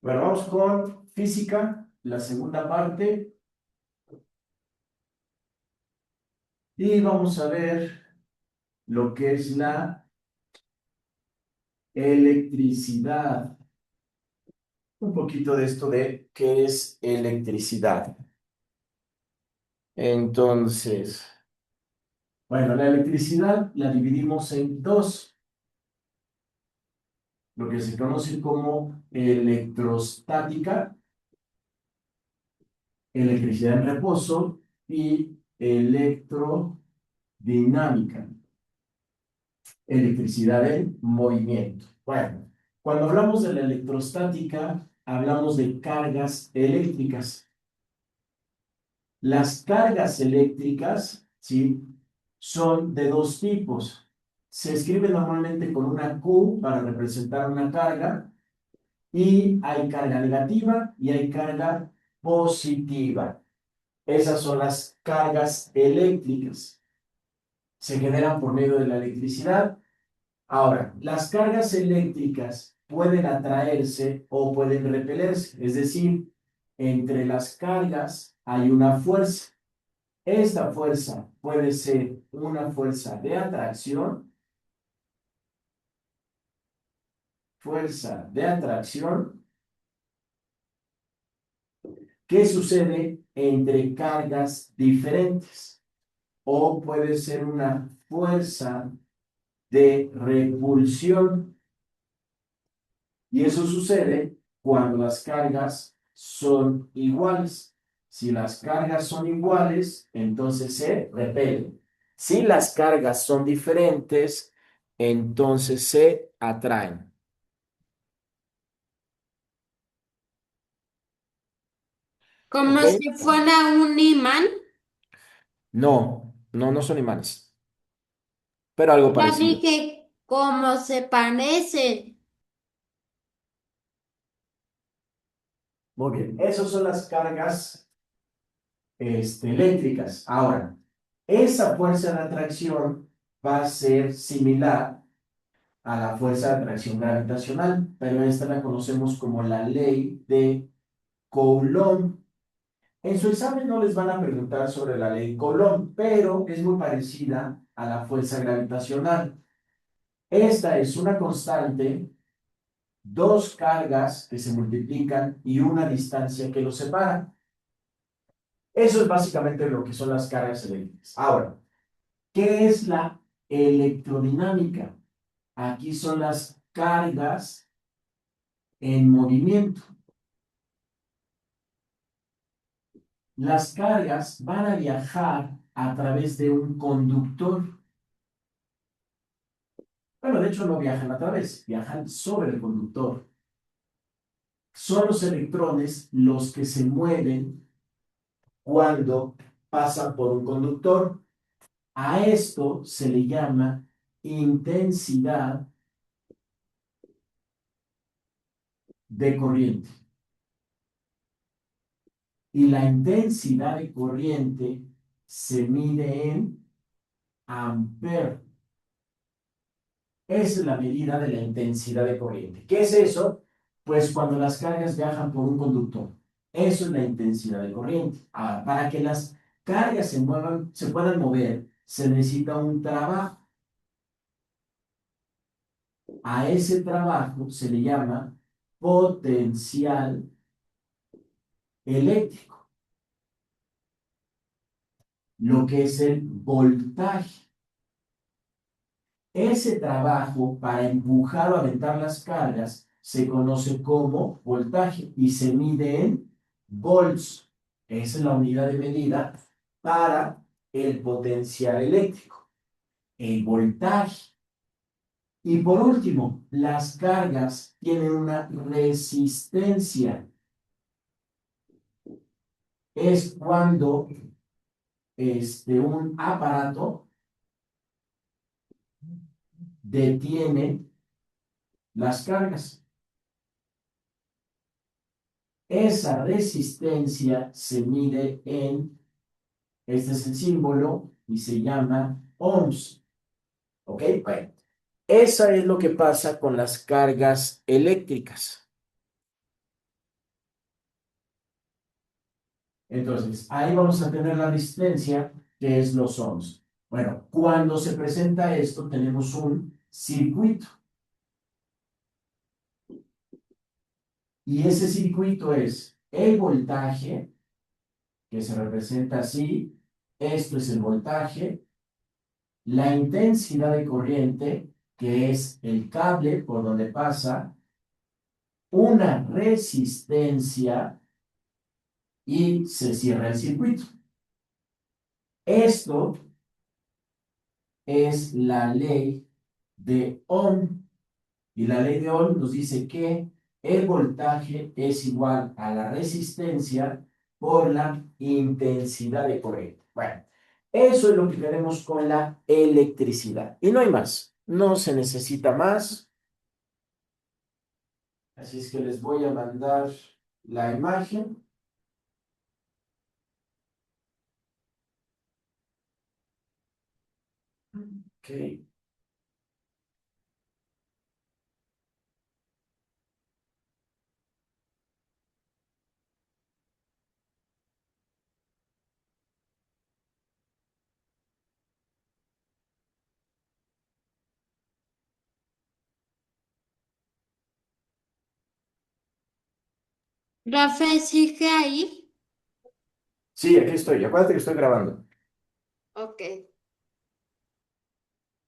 Bueno, vamos con física, la segunda parte. Y vamos a ver lo que es la electricidad. Un poquito de esto de qué es electricidad. Entonces, bueno, la electricidad la dividimos en dos, lo que se conoce como electrostática, electricidad en reposo y electrodinámica, electricidad en movimiento. Bueno, cuando hablamos de la electrostática, hablamos de cargas eléctricas. Las cargas eléctricas, ¿sí? Son de dos tipos. Se escribe normalmente con una Q para representar una carga y hay carga negativa y hay carga positiva. Esas son las cargas eléctricas. Se generan por medio de la electricidad. Ahora, las cargas eléctricas pueden atraerse o pueden repelerse, es decir, entre las cargas hay una fuerza. Esta fuerza puede ser una fuerza de atracción. ¿Qué sucede entre cargas diferentes? O puede ser una fuerza de repulsión. Y eso sucede cuando las cargas son iguales. Si las cargas son iguales, entonces se repelen. Si las cargas son diferentes, entonces se atraen. Como ¿Ok? si fuera un imán. No, no, no son imanes, pero algo Ya parecido. dije cómo se parecen. Muy bien, esas son las cargas eléctricas. Ahora, esa fuerza de atracción va a ser similar a la fuerza de atracción gravitacional, pero esta la conocemos como la ley de Coulomb. En su examen no les van a preguntar sobre la ley de Coulomb, pero es muy parecida a la fuerza gravitacional. Esta es una constante, dos cargas que se multiplican y una distancia que los separa. Eso es básicamente lo que son las cargas eléctricas. Ahora, ¿qué es la electrodinámica? Aquí son las cargas en movimiento. Las cargas van a viajar a través de un conductor. Bueno, de hecho no viajan a través, viajan sobre el conductor. Son los electrones los que se mueven cuando pasan por un conductor. A esto se le llama intensidad de corriente. Y la intensidad de corriente se mide en amperes. Esa es la medida de la intensidad de corriente. ¿Qué es eso? Pues cuando las cargas viajan por un conductor. Eso es la intensidad de corriente. Ahora, para que las cargas se muevan, se puedan mover, se necesita un trabajo. A ese trabajo se le llama potencial eléctrico, lo que es el voltaje. Ese trabajo para empujar o aventar las cargas se conoce como voltaje y se mide en volts. Esa es la unidad de medida para el potencial eléctrico, el voltaje. Y por último, las cargas tienen una resistencia. Es cuando un aparato detiene las cargas. Esa resistencia se mide en, este es el símbolo y se llama ohms. ¿Ok? Bueno, eso es lo que pasa con las cargas eléctricas. Entonces, ahí vamos a tener la resistencia, que es los ohms. Bueno, cuando se presenta esto, tenemos un circuito. Y ese circuito es el voltaje, que se representa así. Esto es el voltaje. La intensidad de corriente, que es el cable por donde pasa. Una resistencia y se cierra el circuito. Esto es la ley de Ohm. Y la ley de Ohm nos dice que el voltaje es igual a la resistencia por la intensidad de corriente. Bueno, eso es lo que tenemos con la electricidad. Y no hay más. No se necesita más. Así es que les voy a mandar la imagen. Ok. Profe, ¿sigue ahí? Sí, aquí estoy. Acuérdate que estoy grabando. Ok.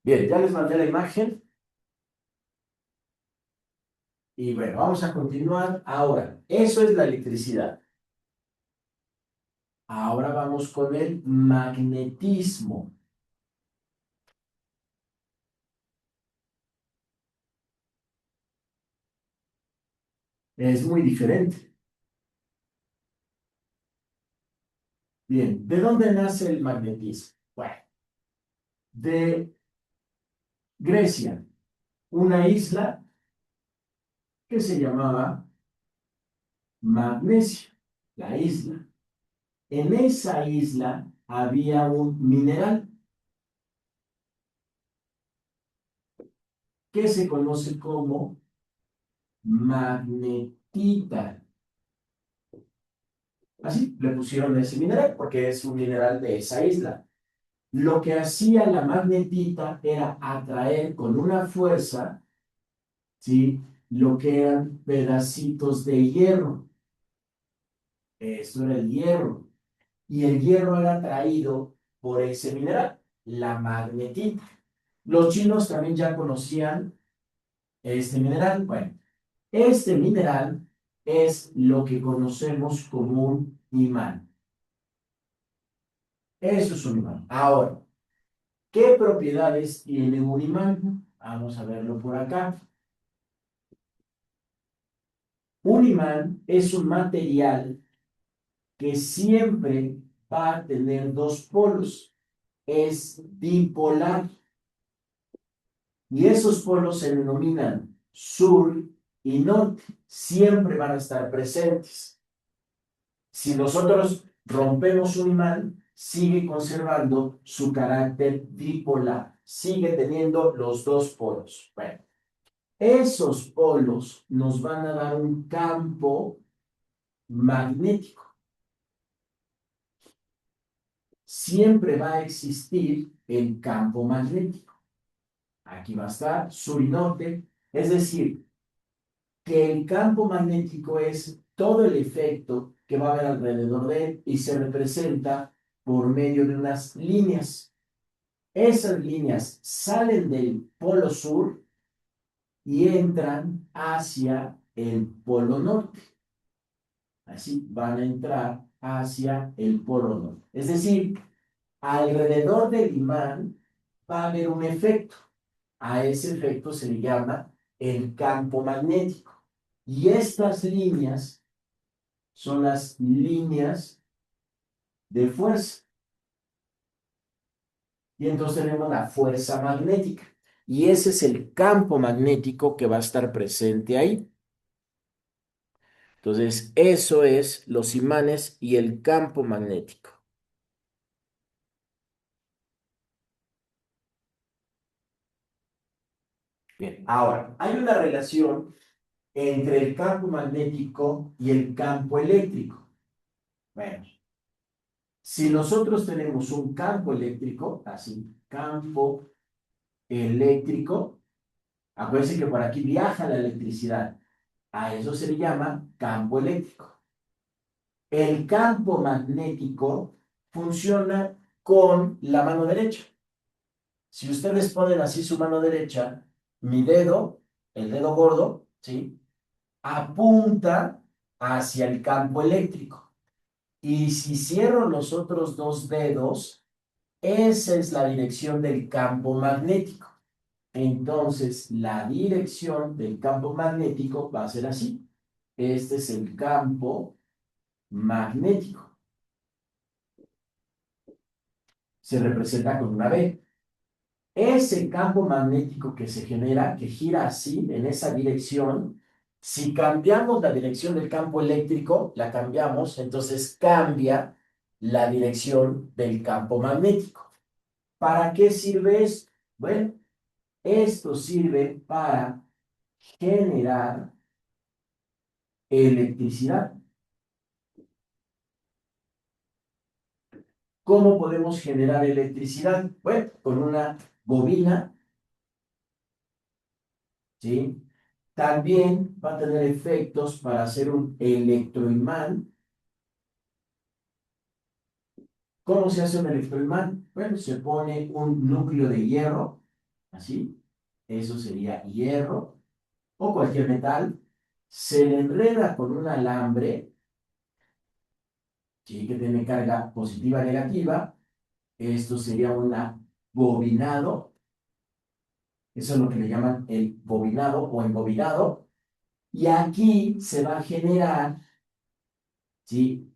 Bien, ya les mandé la imagen. Y bueno, vamos a continuar ahora. Eso es la electricidad. Ahora vamos con el magnetismo. Es muy diferente. Bien, ¿de dónde nace el magnetismo? Bueno, de Grecia, una isla que se llamaba Magnesia, la isla. En esa isla había un mineral que se conoce como magnetita. Así le pusieron ese mineral porque es un mineral de esa isla. Lo que hacía la magnetita era atraer con una fuerza, ¿sí? Lo que eran pedacitos de hierro. Esto era el hierro. Y el hierro era atraído por ese mineral, la magnetita. Los chinos también ya conocían este mineral. Bueno, este mineral es lo que conocemos como un imán. Eso es un imán. Ahora, ¿qué propiedades tiene un imán? Vamos a verlo por acá. Un imán es un material que siempre va a tener dos polos. Es bipolar. Y esos polos se denominan sur y norte. Siempre van a estar presentes. Si nosotros rompemos un imán, sigue conservando su carácter bipolar. Sigue teniendo los dos polos. Bueno, esos polos nos van a dar un campo magnético. Siempre va a existir el campo magnético. Aquí va a estar sur y norte, es decir, que el campo magnético es todo el efecto que va a haber alrededor de él y se representa por medio de unas líneas. Esas líneas salen del polo sur y entran hacia el polo norte. Así van a entrar hacia el polo norte. Es decir, alrededor del imán va a haber un efecto. A ese efecto se le llama el campo magnético. Y estas líneas son las líneas de fuerza. Y entonces tenemos la fuerza magnética. Y ese es el campo magnético que va a estar presente ahí. Entonces, eso es los imanes y el campo magnético. Bien, ahora, hay una relación entre el campo magnético y el campo eléctrico. Bueno, Si nosotros tenemos un campo eléctrico, así, campo eléctrico, acuérdense que por aquí viaja la electricidad. A eso se le llama campo eléctrico. El campo magnético funciona con la mano derecha. Si ustedes ponen así su mano derecha, mi dedo, el dedo gordo, ¿sí? Apunta hacia el campo eléctrico. Y si cierro los otros dos dedos, esa es la dirección del campo magnético. Entonces, la dirección del campo magnético va a ser así. Este es el campo magnético. Se representa con una B. Ese campo magnético que se genera, que gira así, en esa dirección, si cambiamos la dirección del campo eléctrico, la cambiamos, entonces cambia la dirección del campo magnético. ¿Para qué sirve esto? Bueno, esto sirve para generar electricidad. ¿Cómo podemos generar electricidad? Bueno, con una bobina, ¿sí? También va a tener efectos para hacer un electroimán. ¿Cómo se hace un electroimán? Bueno, se pone un núcleo de hierro, así, eso sería hierro, o cualquier metal, se le enreda con un alambre, ¿sí? Que tiene carga positiva negativa, esto sería un bobinado, eso es lo que le llaman el bobinado o embobinado, y aquí se va a generar, ¿sí?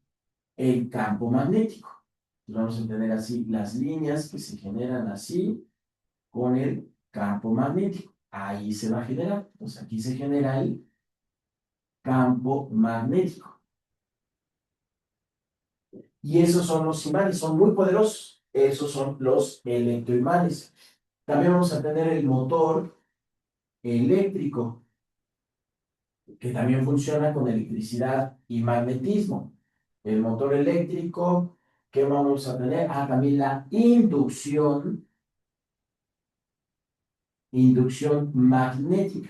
El campo magnético. Vamos a tener así las líneas que se generan así con el campo magnético. Ahí se va a generar. Entonces aquí se genera el campo magnético. Y esos son los imanes, son muy poderosos. Esos son los electroimanes. También vamos a tener el motor eléctrico, que también funciona con electricidad y magnetismo. El motor eléctrico, ¿qué vamos a tener? Ah, también la inducción magnética.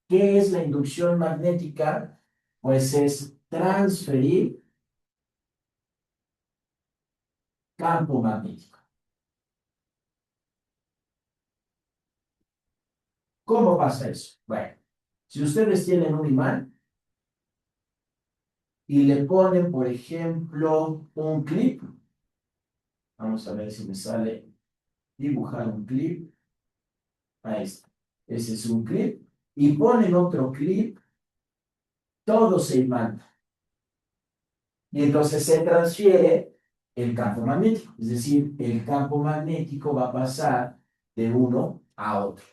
¿Qué es la inducción magnética? Pues es transferir campo magnético. ¿Cómo pasa eso? Bueno, si ustedes tienen un imán y le ponen, por ejemplo, un clip, vamos a ver si me sale dibujar un clip. Ahí está. Ese es un clip. Y ponen otro clip, todo se imanta. Y entonces se transfiere el campo magnético. Es decir, el campo magnético va a pasar de uno a otro.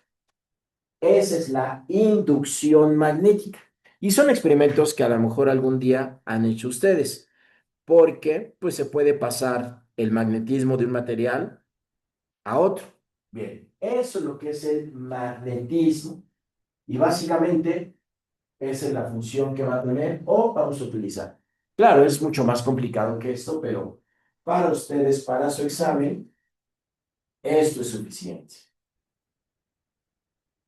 Esa es la inducción magnética. Y son experimentos que a lo mejor algún día han hecho ustedes, porque pues se puede pasar el magnetismo de un material a otro. Bien, eso es lo que es el magnetismo. Y básicamente esa es la función que va a tener o vamos a utilizar. Claro, es mucho más complicado que esto, pero para ustedes, para su examen, esto es suficiente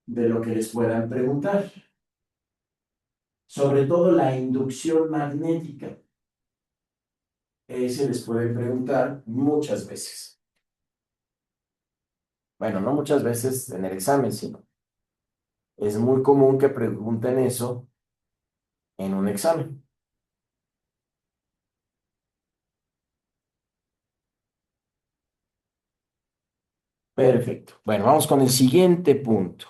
de lo que les puedan preguntar. Sobre todo la inducción magnética. Se les puede preguntar muchas veces. Bueno, no muchas veces en el examen, sino es muy común que pregunten eso en un examen. Perfecto. Bueno, vamos con el siguiente punto.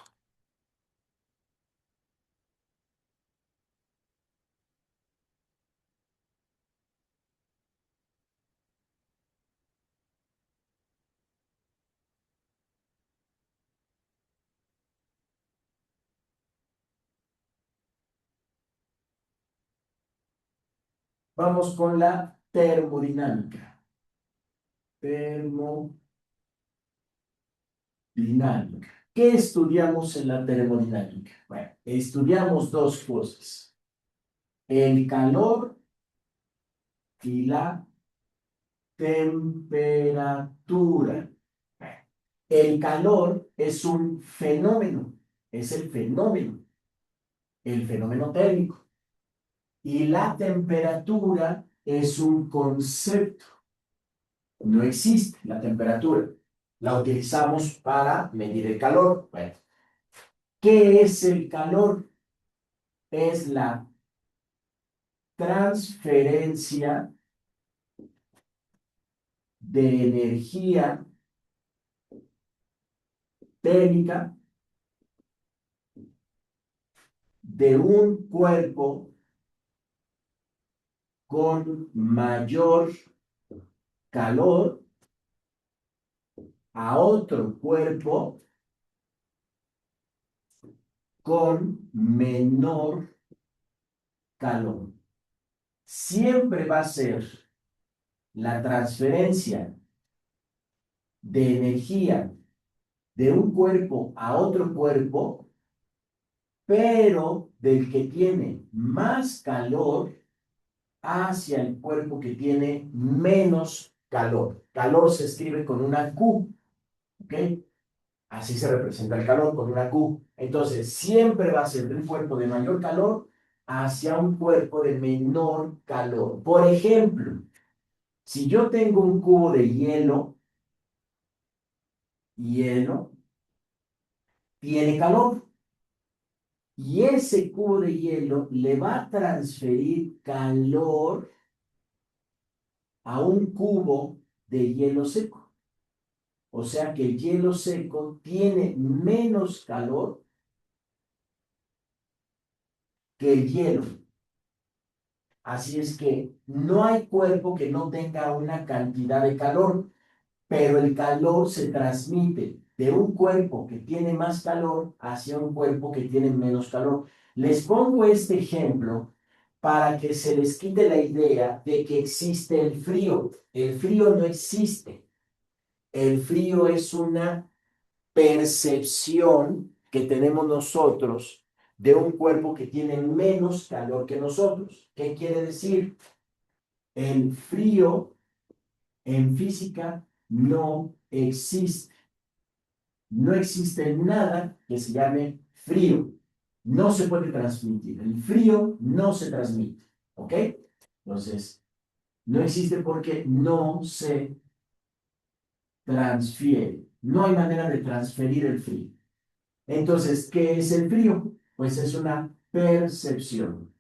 Vamos con la termodinámica. Termodinámica. ¿Qué estudiamos en la termodinámica? Bueno, estudiamos dos cosas. El calor y la temperatura. El calor es un fenómeno, es el fenómeno térmico. Y la temperatura es un concepto. No existe la temperatura. La utilizamos para medir el calor. Bueno, ¿qué es el calor? Es la transferencia de energía térmica de un cuerpo con mayor calor a otro cuerpo con menor calor. Siempre va a ser la transferencia de energía de un cuerpo a otro cuerpo, pero del que tiene más calor hacia el cuerpo que tiene menos calor. Calor se escribe con una Q, ¿ok? Así se representa el calor con una Q. Entonces, siempre va a ser de un cuerpo de mayor calor hacia un cuerpo de menor calor. Por ejemplo, si yo tengo un cubo de hielo tiene calor. Y ese cubo de hielo le va a transferir calor a un cubo de hielo seco. O sea que el hielo seco tiene menos calor que el hielo. Así es que no hay cuerpo que no tenga una cantidad de calor, pero el calor se transmite de un cuerpo que tiene más calor hacia un cuerpo que tiene menos calor. Les pongo este ejemplo para que se les quite la idea de que existe el frío. El frío no existe. El frío es una percepción que tenemos nosotros de un cuerpo que tiene menos calor que nosotros. ¿Qué quiere decir? El frío en física no existe. No existe nada que se llame frío. No se puede transmitir. El frío no se transmite. ¿Ok? Entonces, no existe porque no se transfiere. No hay manera de transferir el frío. Entonces, ¿qué es el frío? Pues es una percepción.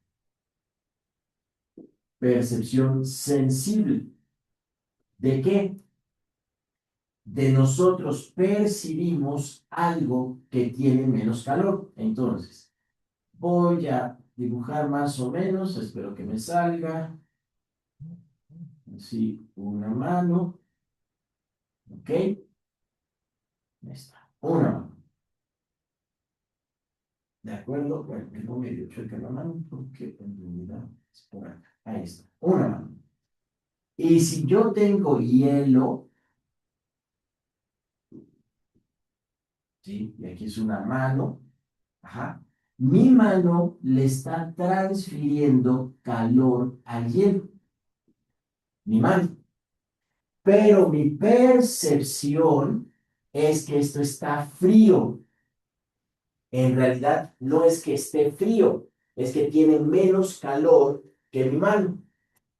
Percepción sensible. ¿De qué? De nosotros percibimos algo que tiene menos calor. Entonces, voy a dibujar más o menos, espero que me salga. Así, una mano. ¿Ok? Ahí está. Una mano. ¿De acuerdo? Bueno, que no medio chueca la mano porque en realidad es por acá. Ahí está. Una mano. Y si yo tengo hielo, ¿sí? Y aquí es una mano. Ajá. Mi mano le está transfiriendo calor al hielo. Mi mano. Pero mi percepción es que esto está frío. En realidad no es que esté frío, es que tiene menos calor que mi mano.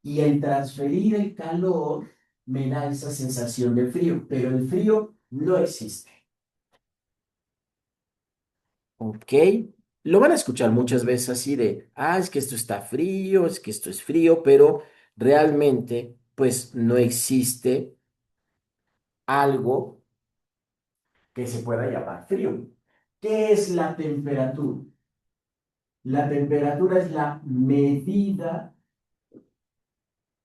Y el transferir el calor me da esa sensación de frío, pero el frío no existe. ¿Ok? Lo van a escuchar muchas veces así de, es que esto está frío, es que esto es frío, pero realmente pues no existe algo que se pueda llamar frío. ¿Qué es la temperatura? La temperatura es la medida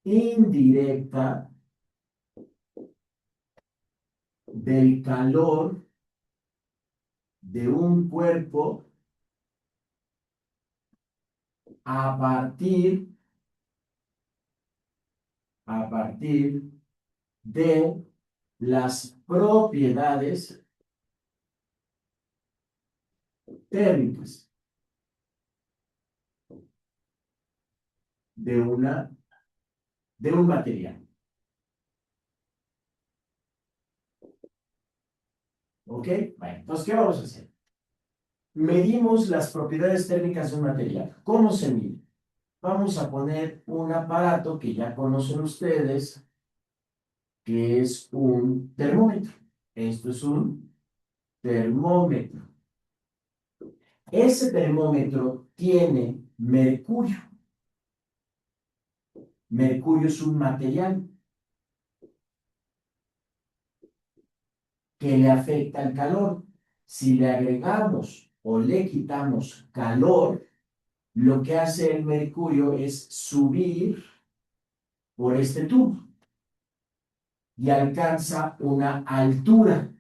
indirecta del calor de un cuerpo a partir, a partir de las propiedades térmicas de una de un material. ¿Ok? Bueno, entonces, ¿qué vamos a hacer? Medimos las propiedades térmicas de un material. ¿Cómo se mide? Vamos a poner un aparato que ya conocen ustedes, que es un termómetro. Esto es un termómetro. Ese termómetro tiene mercurio. Mercurio es un material que le afecta el calor. Si le agregamos o le quitamos calor, lo que hace el mercurio es subir por este tubo y alcanza una altura.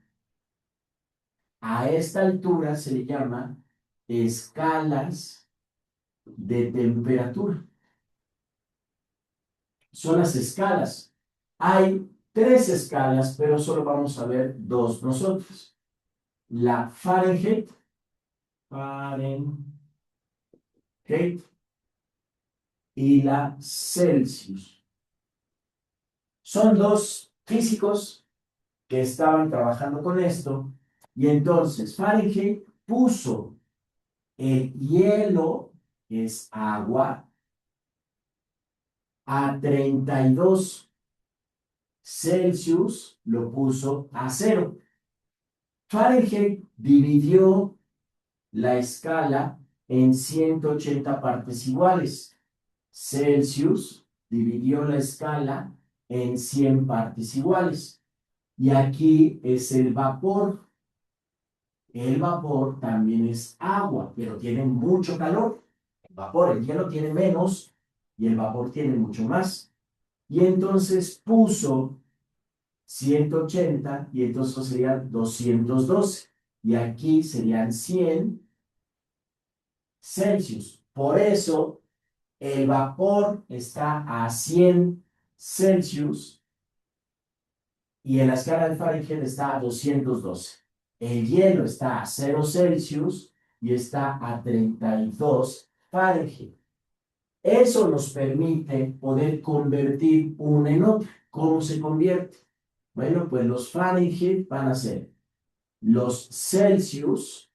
A esta altura se le llama escalas de temperatura. Son las escalas. Hay tres escalas, pero solo vamos a ver dos nosotros. La Fahrenheit, y la Celsius. Son dos físicos que estaban trabajando con esto y entonces Fahrenheit puso el hielo, que es agua, a 32 Celsius, lo puso a 0. Fahrenheit dividió la escala en 180 partes iguales. Celsius dividió la escala en 100 partes iguales. Y aquí es el vapor. El vapor también es agua, pero tiene mucho calor. El vapor, el hielo tiene menos y el vapor tiene mucho más. Y entonces puso 180 y entonces serían 212. Y aquí serían 100 Celsius. Por eso el vapor está a 100 Celsius y en la escala de Fahrenheit está a 212. El hielo está a 0 Celsius y está a 32 Fahrenheit. Eso nos permite poder convertir uno en otro. ¿Cómo se convierte? Bueno, pues los Fahrenheit van a ser los Celsius,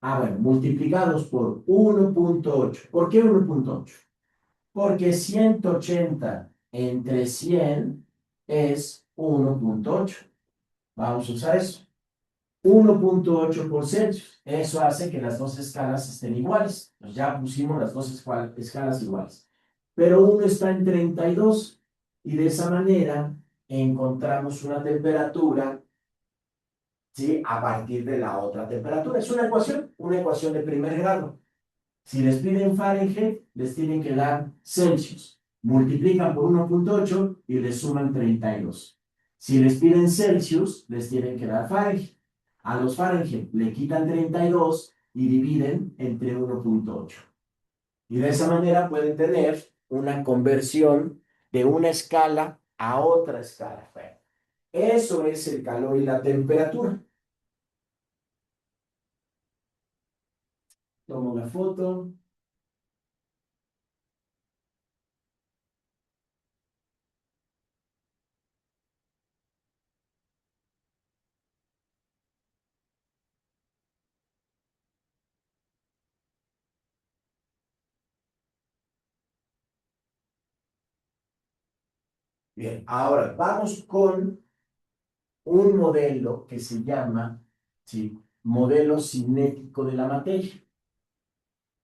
bueno, multiplicados por 1.8. ¿Por qué 1.8? Porque 180 entre 100 es 1.8. Vamos a usar eso. 1.8 por Celsius. Eso hace que las dos escalas estén iguales. Pues ya pusimos las dos escalas iguales. Pero uno está en 32 y de esa manera encontramos una temperatura, ¿sí?, a partir de la otra temperatura. Es una ecuación de primer grado. Si les piden Fahrenheit, les tienen que dar Celsius. Multiplican por 1.8 y les suman 32. Si les piden Celsius, les tienen que dar Fahrenheit. A los Fahrenheit le quitan 32 y dividen entre 1.8. Y de esa manera pueden tener una conversión de una escala a otra escala. Bueno, eso es el calor y la temperatura. Tomo la foto. Bien, ahora vamos con un modelo que se llama, ¿sí?, modelo cinético de la materia.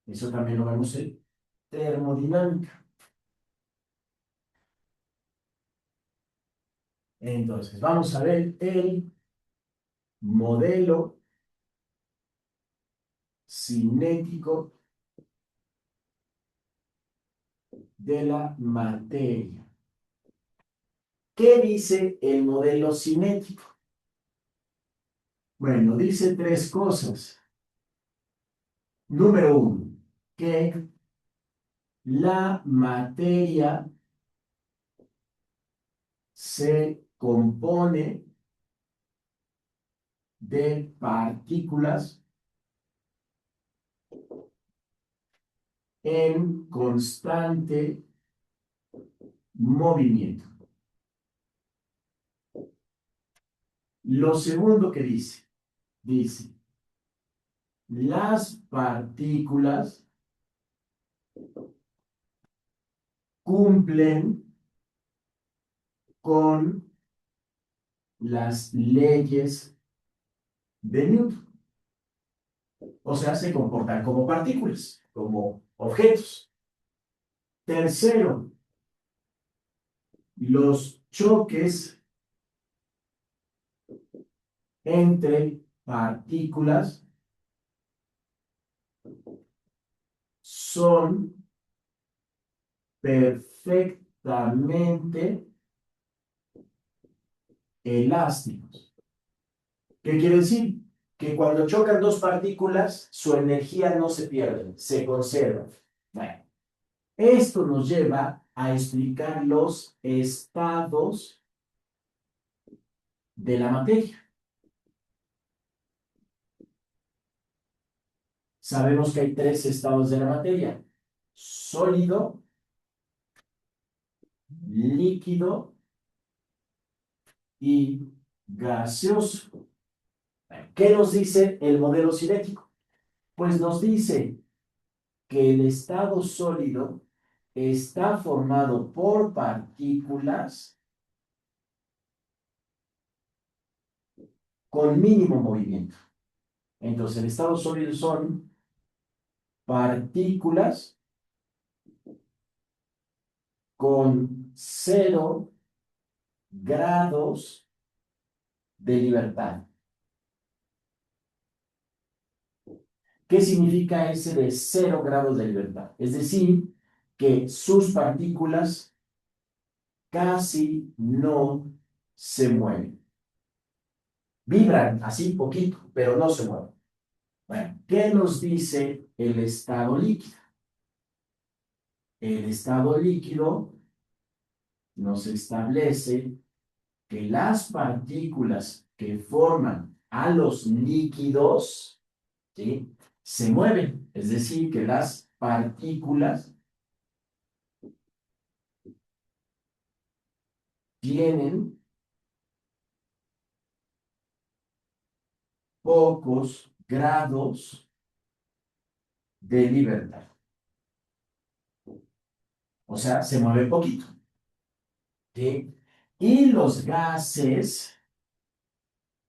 Eso también lo vemos en termodinámica. Entonces, vamos a ver el modelo cinético de la materia. ¿Qué dice el modelo cinético? Bueno, dice tres cosas. Número uno, que la materia se compone de partículas en constante movimiento. Lo segundo que dice, las partículas cumplen con las leyes de Newton. O sea, se comportan como partículas, como objetos. Tercero, los choques entre partículas son perfectamente elásticos. ¿Qué quiere decir? Que cuando chocan dos partículas, su energía no se pierde, se conserva. Bueno, esto nos lleva a explicar los estados de la materia. Sabemos que hay tres estados de la materia: sólido, líquido y gaseoso. ¿Qué nos dice el modelo cinético? Pues nos dice que el estado sólido está formado por partículas con mínimo movimiento. Entonces, el estado sólido son partículas con 0 grados de libertad. ¿Qué significa ese de 0 grados de libertad? Es decir, que sus partículas casi no se mueven. Vibran así poquito, pero no se mueven. Bueno, ¿qué nos dice el estado líquido? El estado líquido nos establece que las partículas que forman a los líquidos, ¿sí?, se mueven. Es decir, que las partículas tienen pocos grados de libertad. O sea, se mueve poquito. ¿Sí? Y los gases,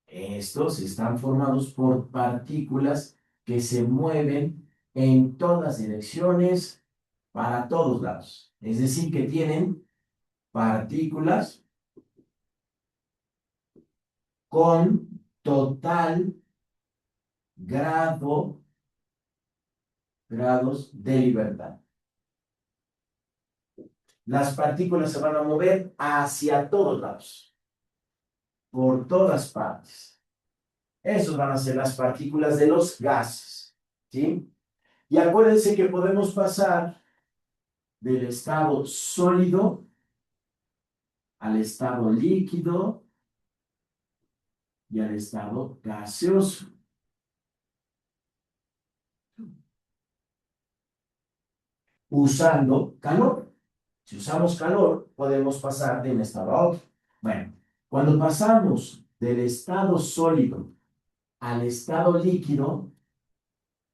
estos están formados por partículas que se mueven en todas direcciones, para todos lados. Es decir, que tienen partículas con total grados de libertad. Las partículas se van a mover hacia todos lados, por todas partes. Esos van a ser las partículas de los gases, ¿sí? Y acuérdense que podemos pasar del estado sólido al estado líquido y al estado gaseoso. Usando calor. Si usamos calor, podemos pasar de un estado a otro. Bueno, cuando pasamos del estado sólido al estado líquido,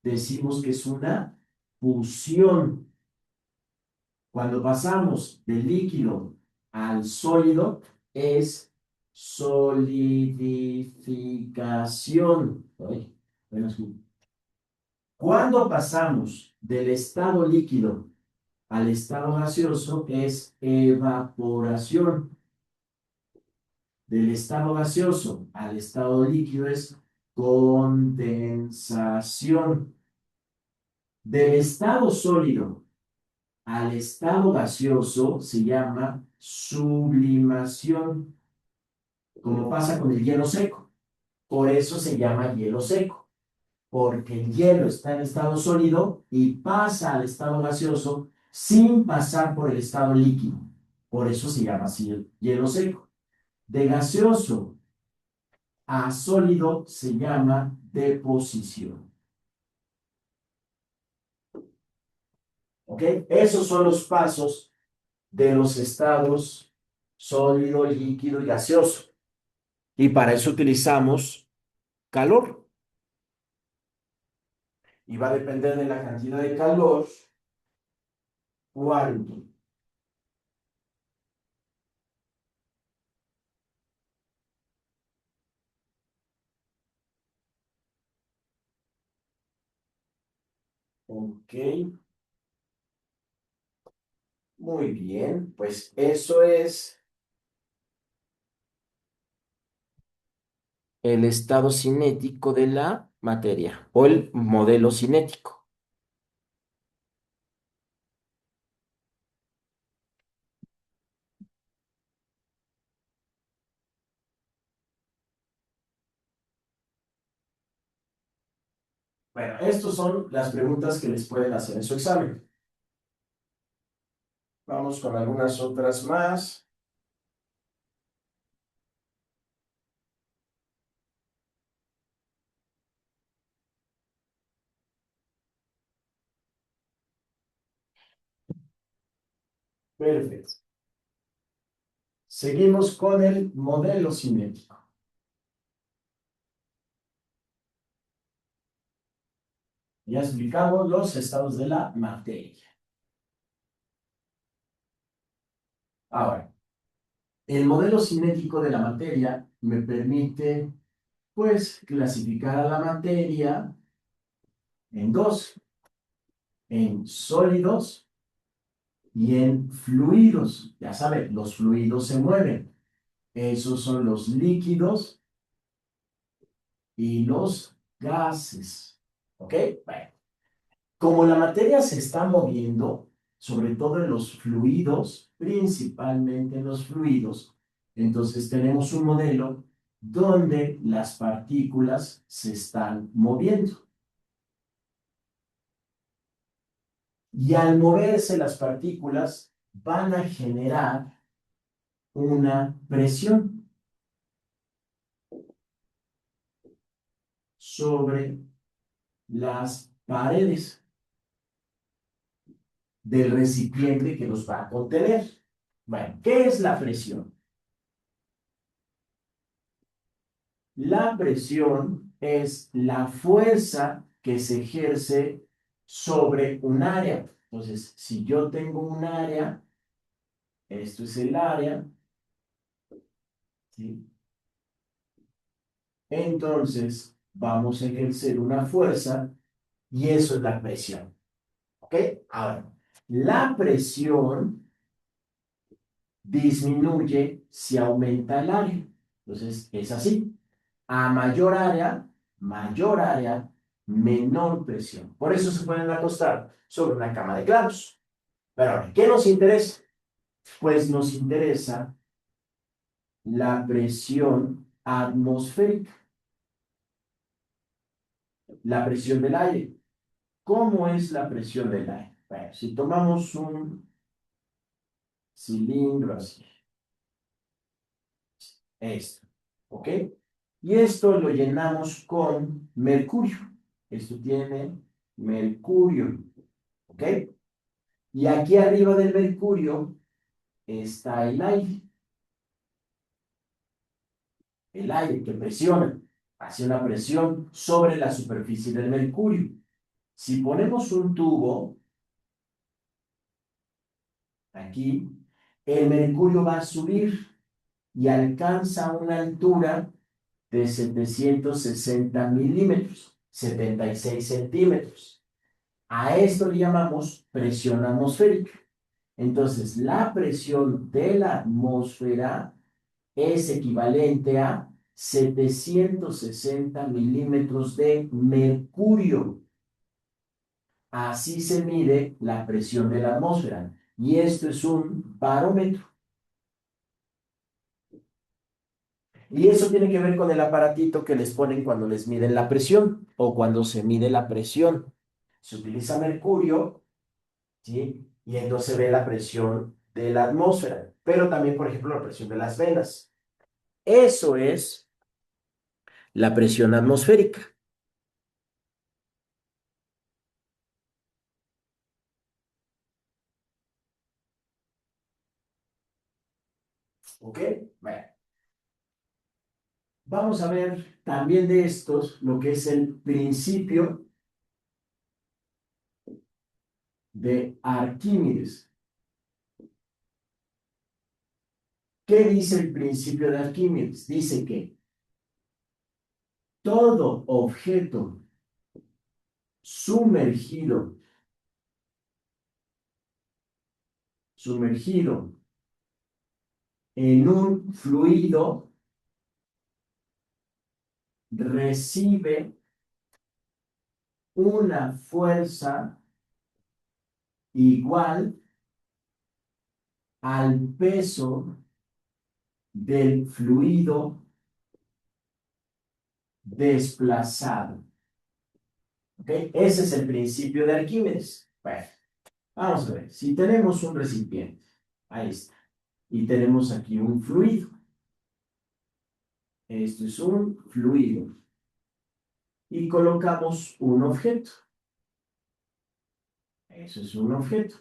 decimos que es una fusión. Cuando pasamos del líquido al sólido, es solidificación. Cuando pasamos del estado líquido al estado gaseoso, es evaporación. Del estado gaseoso al estado líquido es condensación. Del estado sólido al estado gaseoso se llama sublimación, como pasa con el hielo seco. Por eso se llama hielo seco, porque el hielo está en estado sólido y pasa al estado gaseoso sin pasar por el estado líquido. Por eso se llama así hielo seco. De gaseoso a sólido se llama deposición. ¿Ok? Esos son los pasos de los estados sólido, líquido y gaseoso. Y para eso utilizamos calor. Y va a depender de la cantidad de calor, cuánto. Ok, muy bien. Pues eso es el estado cinético de la materia o el modelo cinético. Bueno, estas son las preguntas que les pueden hacer en su examen. Vamos con algunas otras más. Perfecto. Seguimos con el modelo cinético. Ya explicamos los estados de la materia. Ahora, el modelo cinético de la materia me permite, pues, clasificar a la materia en dos, en sólidos y en fluidos. Ya saben, los fluidos se mueven. Esos son los líquidos y los gases. ¿Ok? Bueno, como la materia se está moviendo, sobre todo en los fluidos, principalmente en los fluidos, entonces tenemos un modelo donde las partículas se están moviendo. Y al moverse las partículas van a generar una presión sobre las paredes del recipiente que los va a contener. Bueno, ¿qué es la presión? La presión es la fuerza que se ejerce sobre un área. Entonces, si yo tengo un área, esto es el área, ¿sí? Entonces vamos a ejercer una fuerza y eso es la presión. ¿Ok? Ahora, la presión disminuye si aumenta el área. Entonces, es así. A mayor área, menor presión. Por eso se pueden acostar sobre una cama de clavos. Pero ahora, ¿qué nos interesa? Pues nos interesa la presión atmosférica, la presión del aire. ¿Cómo es la presión del aire? Bueno, si tomamos un cilindro así, esto, ¿ok? Y esto lo llenamos con mercurio. Esto tiene mercurio, ¿ok? Y aquí arriba del mercurio está el aire que presiona, hace una presión sobre la superficie del mercurio. Si ponemos un tubo aquí, el mercurio va a subir y alcanza una altura de 760 milímetros, 76 centímetros. A esto le llamamos presión atmosférica. Entonces, la presión de la atmósfera es equivalente a 760 milímetros de mercurio. Así se mide la presión de la atmósfera. Y esto es un barómetro. Y eso tiene que ver con el aparatito que les ponen cuando les miden la presión o cuando se mide la presión. Se utiliza mercurio, ¿sí? Y entonces se ve la presión de la atmósfera, pero también, por ejemplo, la presión de las venas. Eso es la presión atmosférica. ¿Ok? Bueno, vamos a ver también de estos lo que es el principio de Arquímedes. ¿Qué dice el principio de Arquímedes? Dice que todo objeto sumergido, sumergido en un fluido recibe una fuerza igual al peso del fluido desplazado. ¿Ok? Ese es el principio de Arquímedes. Bueno, vamos a ver. Si tenemos un recipiente, ahí está, y tenemos aquí un fluido. Esto es un fluido. Y colocamos un objeto. Eso es un objeto.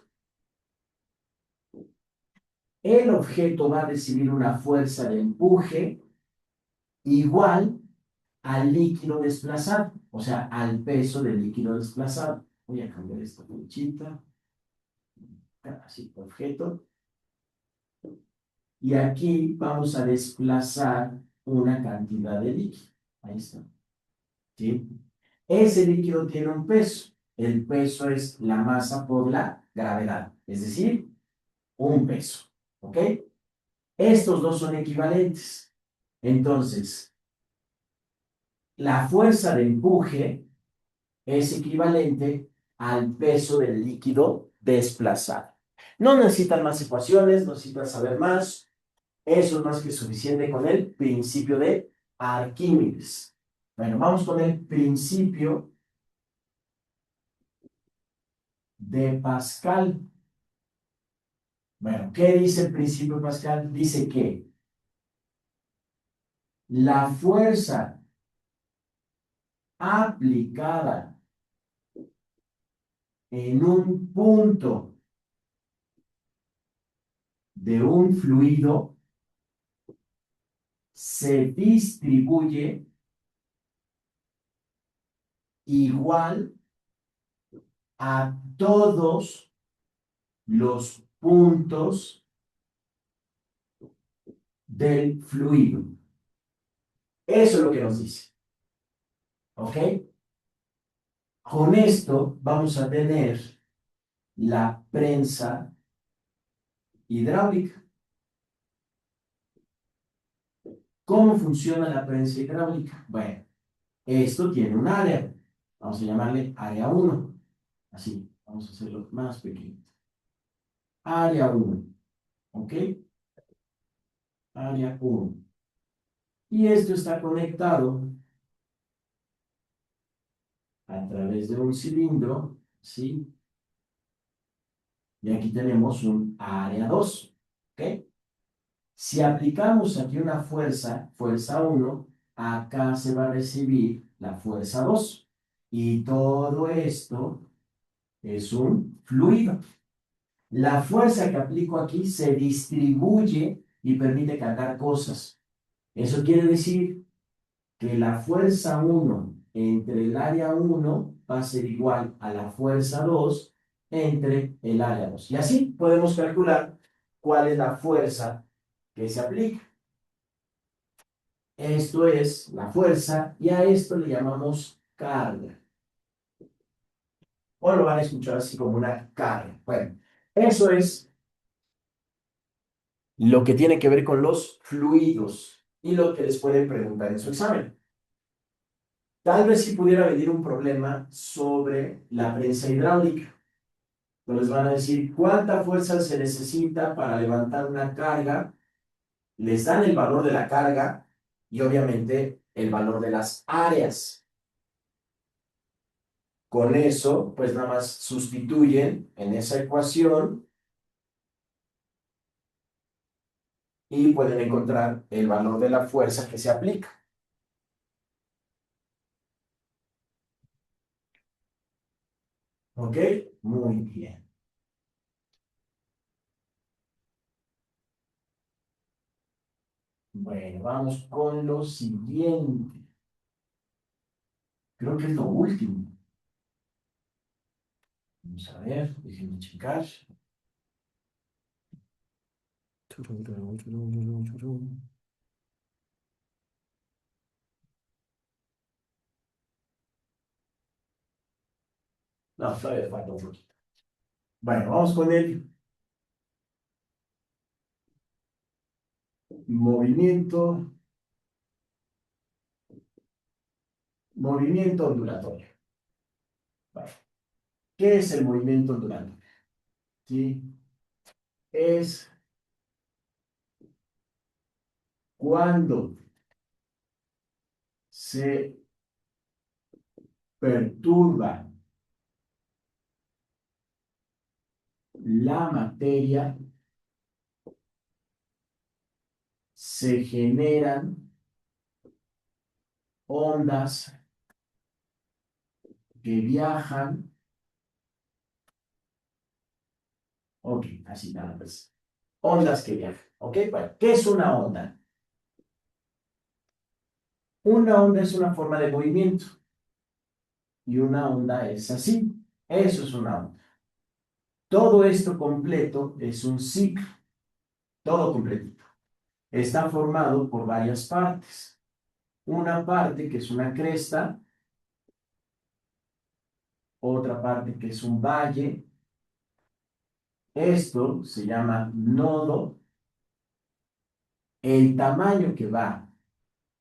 El objeto va a recibir una fuerza de empuje igual al líquido desplazado, o sea, al peso del líquido desplazado. Voy a cambiar esta flechita, así, objeto. Y aquí vamos a desplazar una cantidad de líquido. Ahí está. ¿Sí? Ese líquido tiene un peso. El peso es la masa por la gravedad, es decir, un peso. ¿Ok? Estos dos son equivalentes. Entonces, la fuerza de empuje es equivalente al peso del líquido desplazado. No necesitan más ecuaciones, no necesitan saber más. Eso es más que suficiente con el principio de Arquímedes. Bueno, vamos con el principio de Pascal. Bueno, ¿qué dice el principio de Pascal? Dice que la fuerza aplicada en un punto de un fluido se distribuye igual a todos los puntos del fluido. Eso es lo que nos dice. ¿Ok? Con esto vamos a tener la prensa hidráulica. ¿Cómo funciona la prensa hidráulica? Bueno, esto tiene un área. Vamos a llamarle área 1. Así, vamos a hacerlo más pequeño. Área 1. ¿Ok? Área 1. Y esto está conectado a través de un cilindro, ¿sí? Y aquí tenemos un área 2. ¿Ok? Si aplicamos aquí una fuerza, fuerza 1, acá se va a recibir la fuerza 2. Y todo esto es un fluido. La fuerza que aplico aquí se distribuye y permite cargar cosas. Eso quiere decir que la fuerza 1 entre el área 1 va a ser igual a la fuerza 2 entre el área 2. Y así podemos calcular cuál es la fuerza que se aplica. Esto es la fuerza y a esto le llamamos carga. O lo van a escuchar así como una carga. Bueno, eso es lo que tiene que ver con los fluidos y lo que les pueden preguntar en su examen. Tal vez si pudiera venir un problema sobre la prensa hidráulica. Pues les van a decir cuánta fuerza se necesita para levantar una carga. Les dan el valor de la carga y obviamente el valor de las áreas. Con eso, pues nada más sustituyen en esa ecuación y pueden encontrar el valor de la fuerza que se aplica. ¿Ok? Muy bien. Bueno, vamos con lo siguiente. Creo que es lo último. Vamos a ver, déjenme checar. No, todavía falta un poquito. Bueno, vamos con el movimiento, movimiento ondulatorio. Vale. ¿Qué es el movimiento ondulatorio? ¿Sí? Es cuando se perturba la materia, se generan ondas que viajan. Ok, así nada más. Ondas que viajan. Ok, bueno, ¿qué es una onda? Una onda es una forma de movimiento y una onda es así. Eso es una onda. Todo esto completo es un ciclo, todo completito. Está formado por varias partes. Una parte que es una cresta, otra parte que es un valle. Esto se llama nodo. El tamaño que va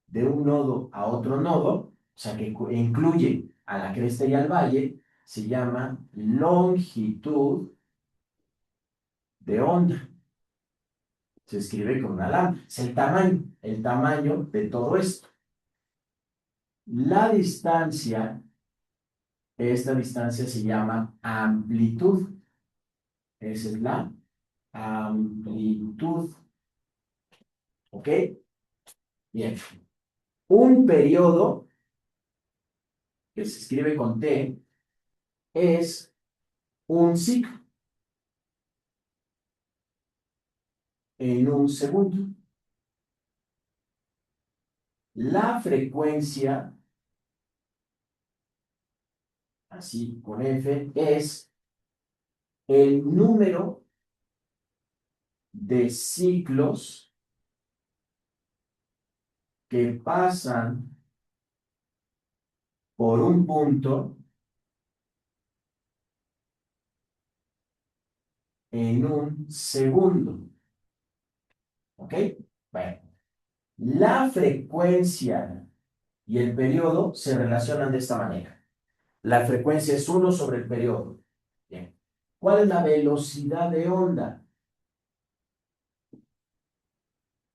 de un nodo a otro nodo, o sea, que incluye a la cresta y al valle, se llama longitud de onda. Se escribe con una lambda. Es el tamaño de todo esto. La distancia, esta distancia se llama amplitud. Esa es la amplitud. ¿Ok? Bien. Un periodo, que se escribe con T, es un ciclo en un segundo. La frecuencia, así con F, es el número de ciclos que pasan por un punto en un segundo. ¿Ok? Bueno, la frecuencia y el periodo se relacionan de esta manera. La frecuencia es 1 sobre el periodo. Bien. ¿Cuál es la velocidad de onda?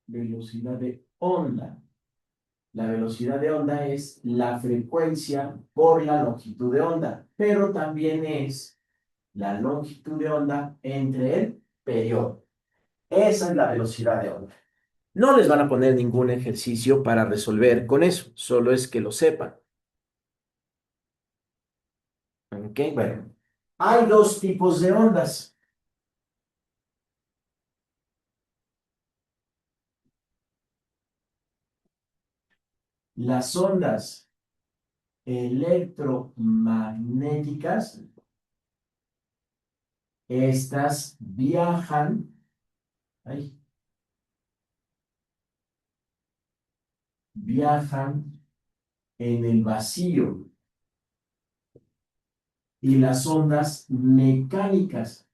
Velocidad de onda. La velocidad de onda es la frecuencia por la longitud de onda, pero también es la longitud de onda entre el periodo. Esa es la velocidad de onda. No les van a poner ningún ejercicio para resolver con eso, solo es que lo sepan. ¿Ok? Bueno, hay dos tipos de ondas. Las ondas electromagnéticas, estas viajan, ay, viajan en el vacío. Y las ondas mecánicas,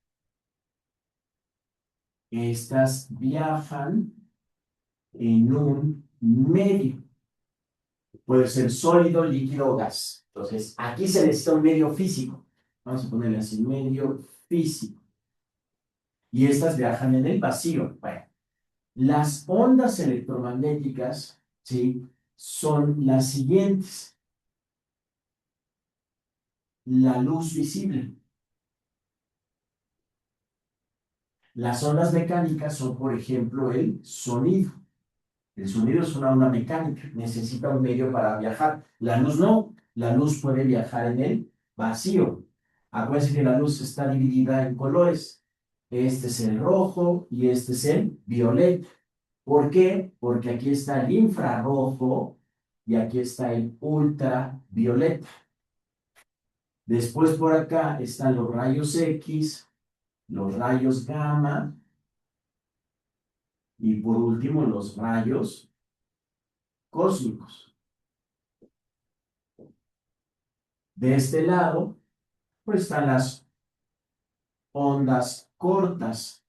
estas viajan en un medio. Puede ser sólido, líquido o gas. Entonces, aquí se necesita un medio físico. Vamos a ponerle así, medio físico. Y estas viajan en el vacío. Bueno, las ondas electromagnéticas, ¿sí? Son las siguientes. La luz visible. Las ondas mecánicas son, por ejemplo, el sonido. El sonido es una onda mecánica, necesita un medio para viajar. La luz no, la luz puede viajar en el vacío. Acuérdense que la luz está dividida en colores. Este es el rojo y este es el violeta. ¿Por qué? Porque aquí está el infrarrojo y aquí está el ultravioleta. Después por acá están los rayos X, los rayos gamma y por último los rayos cósmicos. De este lado, pues están las ondas cortas,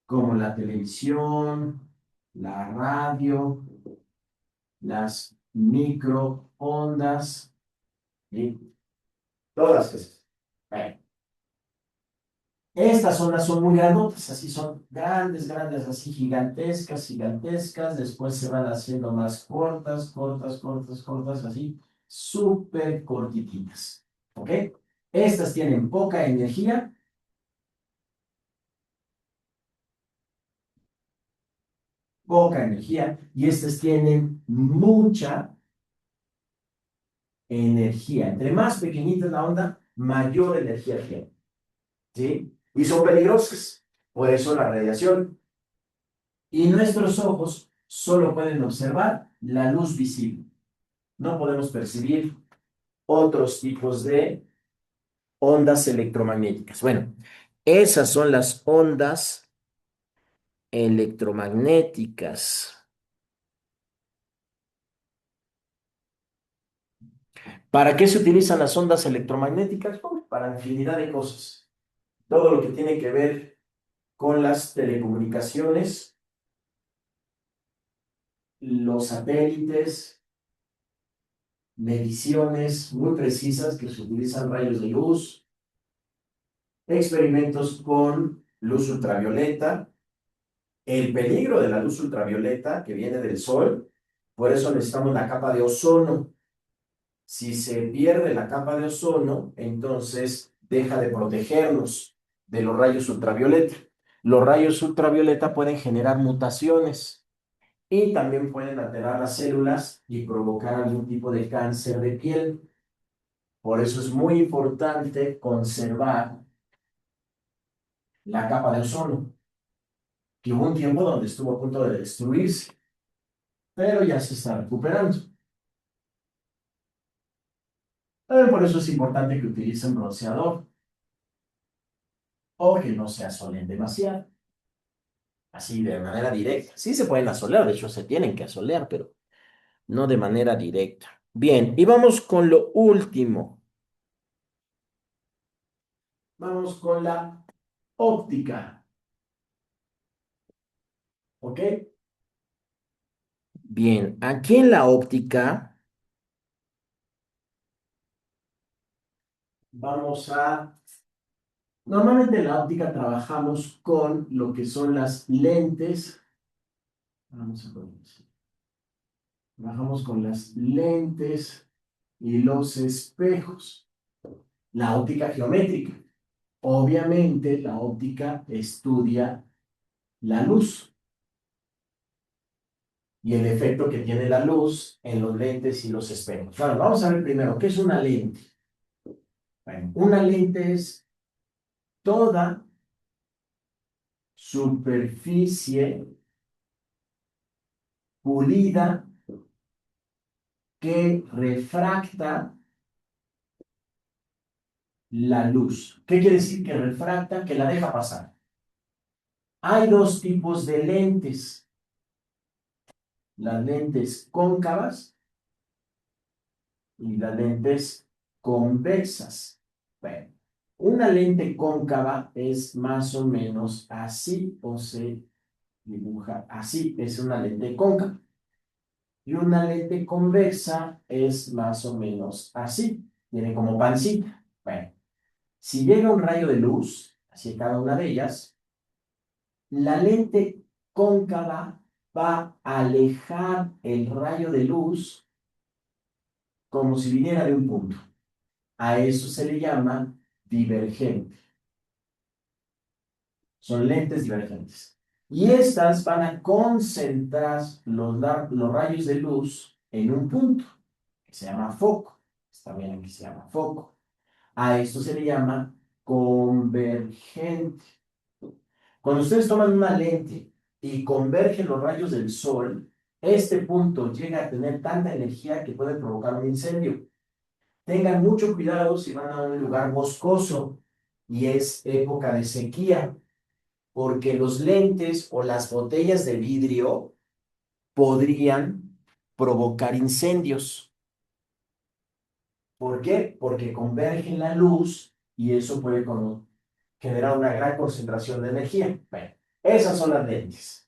como la televisión, la radio, las microondas y todas esas. Bueno, estas ondas son muy grandotas, así son grandes, grandes, así gigantescas, gigantescas. Después se van haciendo más cortas, cortas, cortas, cortas, así, súper cortititas. ¿Ok? Estas tienen poca energía, y estas tienen mucha energía. Entre más pequeñita es la onda, mayor energía tiene. ¿Sí? Y son peligrosas. Por eso la radiación. Y nuestros ojos solo pueden observar la luz visible. No podemos percibir otros tipos de ondas electromagnéticas. Bueno, esas son las ondas electromagnéticas. ¿Para qué se utilizan las ondas electromagnéticas? Pues, para infinidad de cosas. Todo lo que tiene que ver con las telecomunicaciones, los satélites, mediciones muy precisas que se utilizan rayos de luz, experimentos con luz ultravioleta, el peligro de la luz ultravioleta que viene del sol, por eso necesitamos la capa de ozono. Si se pierde la capa de ozono, entonces deja de protegernos de los rayos ultravioleta. Los rayos ultravioleta pueden generar mutaciones y también pueden alterar las células y provocar algún tipo de cáncer de piel. Por eso es muy importante conservar la capa de ozono, que hubo un tiempo donde estuvo a punto de destruirse, pero ya se está recuperando. Por eso es importante que utilicen bronceador o que no se asolen demasiado, así de manera directa. Sí se pueden asolear, de hecho se tienen que asolear, pero no de manera directa. Bien, y vamos con lo último. Vamos con la óptica. ¿Ok? Bien, aquí en la óptica vamos a... Normalmente en la óptica trabajamos con lo que son las lentes. Vamos a poner así. Trabajamos con las lentes y los espejos. La óptica geométrica. Obviamente la óptica estudia la luz y el efecto que tiene la luz en los lentes y los espejos. Bueno, vamos a ver primero, ¿qué es una lente? Bueno, una lente es toda superficie pulida que refracta la luz. ¿Qué quiere decir que refracta? Que la deja pasar. Hay dos tipos de lentes. Las lentes cóncavas y las lentes convexas. Bueno, una lente cóncava es más o menos así, o se dibuja así, es una lente cóncava. Y una lente convexa es más o menos así, tiene como pancita. Bueno, si llega un rayo de luz hacia cada una de ellas, la lente cóncava va a alejar el rayo de luz como si viniera de un punto. A eso se le llama divergente. Son lentes divergentes. Y estas van a concentrar los rayos de luz en un punto, que se llama foco. Está bien, aquí se llama foco. A esto se le llama convergente. Cuando ustedes toman una lente y convergen los rayos del sol, este punto llega a tener tanta energía que puede provocar un incendio. Tengan mucho cuidado si van a un lugar boscoso y es época de sequía, porque los lentes o las botellas de vidrio podrían provocar incendios. ¿Por qué? Porque convergen la luz y eso puede generar una gran concentración de energía. Bueno, esas son las lentes.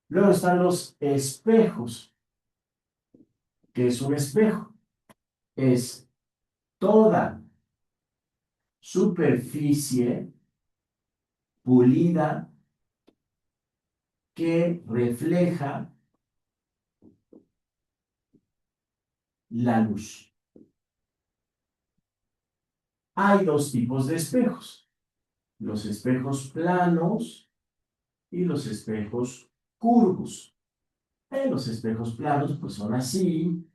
Luego están los espejos. ¿Qué es un espejo? Es toda superficie pulida que refleja la luz. Hay dos tipos de espejos, los espejos planos y los espejos curvos. Los espejos planos pues son así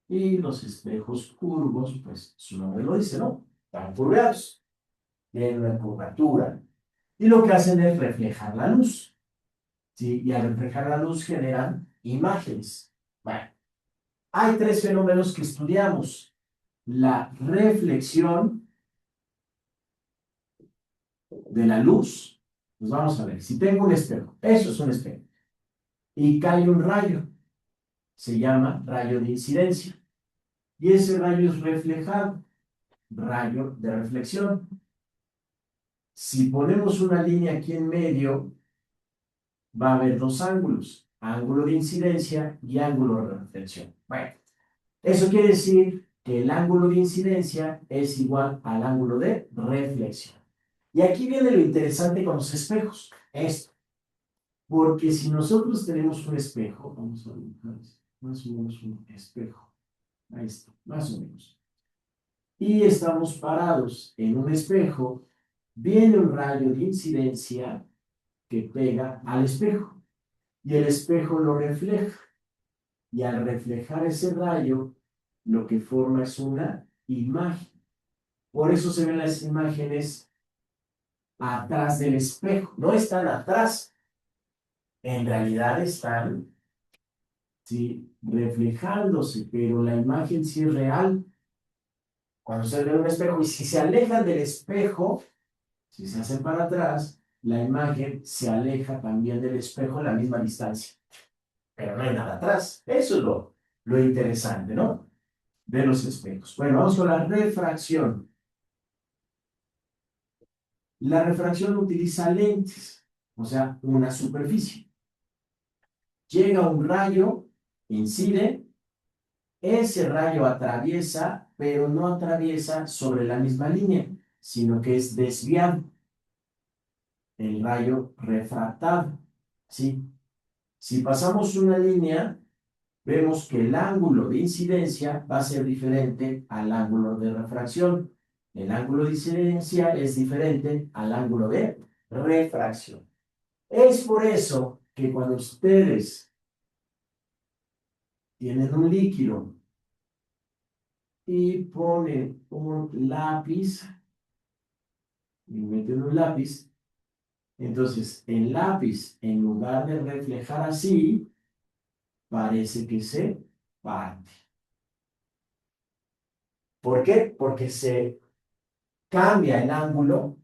y los espejos curvos pues su nombre lo dice, ¿no? Están curvados, tienen una curvatura y lo que hacen es reflejar la luz, ¿sí? Y al reflejar la luz generan imágenes. Bueno, hay tres fenómenos que estudiamos: la reflexión de la luz. Pues vamos a ver, si tengo un espejo, eso es un espejo, y cae un rayo, se llama rayo de incidencia, y ese rayo es reflejado, rayo de reflexión. Si ponemos una línea aquí en medio, va a haber dos ángulos, ángulo de incidencia y ángulo de reflexión. Bueno, eso quiere decir que el ángulo de incidencia es igual al ángulo de reflexión. Y aquí viene lo interesante con los espejos, esto. Porque si nosotros tenemos un espejo, vamos a dibujar más o menos un espejo, ahí está, más o menos, y estamos parados en un espejo, viene un rayo de incidencia que pega al espejo, y el espejo lo refleja, y al reflejar ese rayo, lo que forma es una imagen. Por eso se ven las imágenes atrás del espejo, no están atrás, en realidad están, ¿sí?, reflejándose, pero la imagen sí es real. Cuando se ve un espejo, y si se alejan del espejo, si se hacen para atrás, la imagen se aleja también del espejo a la misma distancia, pero no hay nada atrás. Eso es lo interesante, ¿no?, de los espejos. Bueno, vamos con la refracción. La refracción utiliza lentes, o sea, una superficie. Llega un rayo, incide, ese rayo atraviesa, pero no atraviesa sobre la misma línea, sino que es desviado. El rayo refractado, ¿sí? Si pasamos una línea, vemos que el ángulo de incidencia va a ser diferente al ángulo de refracción. El ángulo de incidencia es diferente al ángulo de refracción. Es por eso que cuando ustedes tienen un líquido y ponen un lápiz, y meten un lápiz, entonces el lápiz, en lugar de reflejar así, parece que se parte. ¿Por qué? Porque se cambia el ángulo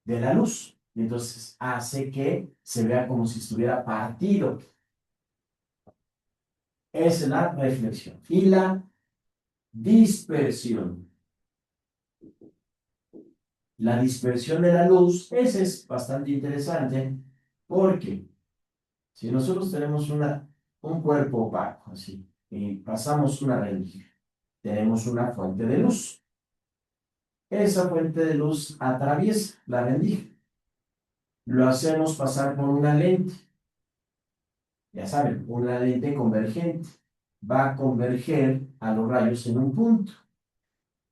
de la luz. Entonces hace que se vea como si estuviera partido. Esa es la reflexión. Y la dispersión. La dispersión de la luz, ese es bastante interesante porque si nosotros tenemos un cuerpo opaco, así, y pasamos una rendija, tenemos una fuente de luz. Esa fuente de luz atraviesa la rendija. Lo hacemos pasar por una lente. Ya saben, una lente convergente. Va a converger a los rayos en un punto.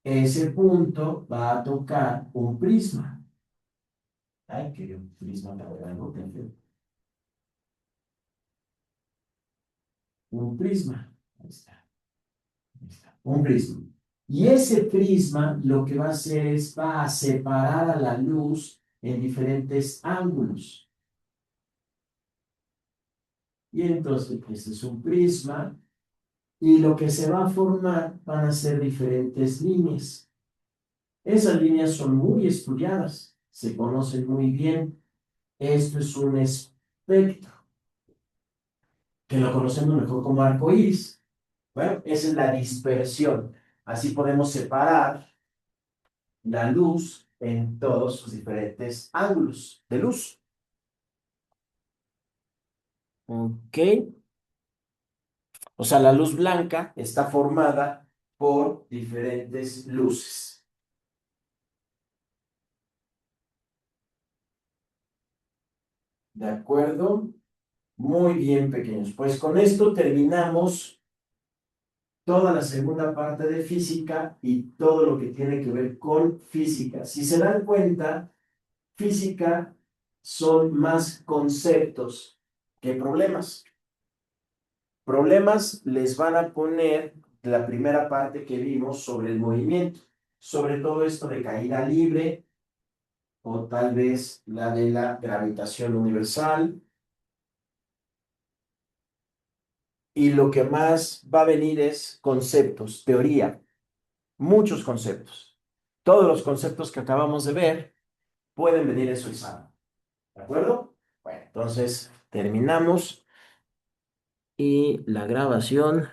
Ese punto va a tocar un prisma. Ay, que un prisma me voy a dar un prisma. Ahí está. Ahí está. Un prisma. Y ese prisma lo que va a hacer es va a separar a la luz en diferentes ángulos. Y entonces, este es un prisma. Y lo que se va a formar van a ser diferentes líneas. Esas líneas son muy estudiadas, se conocen muy bien. Esto es un espectro, que lo conocemos mejor como arco iris. Bueno, esa es la dispersión. Así podemos separar la luz en todos sus diferentes ángulos de luz. ¿Ok? O sea, la luz blanca está formada por diferentes luces. ¿De acuerdo? Muy bien, pequeños. Pues con esto terminamos toda la segunda parte de física y todo lo que tiene que ver con física. Si se dan cuenta, física son más conceptos que problemas. Problemas les van a poner la primera parte que vimos sobre el movimiento, sobre todo esto de caída libre o tal vez la de la gravitación universal. Y lo que más va a venir es conceptos, teoría, muchos conceptos. Todos los conceptos que acabamos de ver pueden venir en su examen. ¿De acuerdo? Bueno, entonces terminamos y la grabación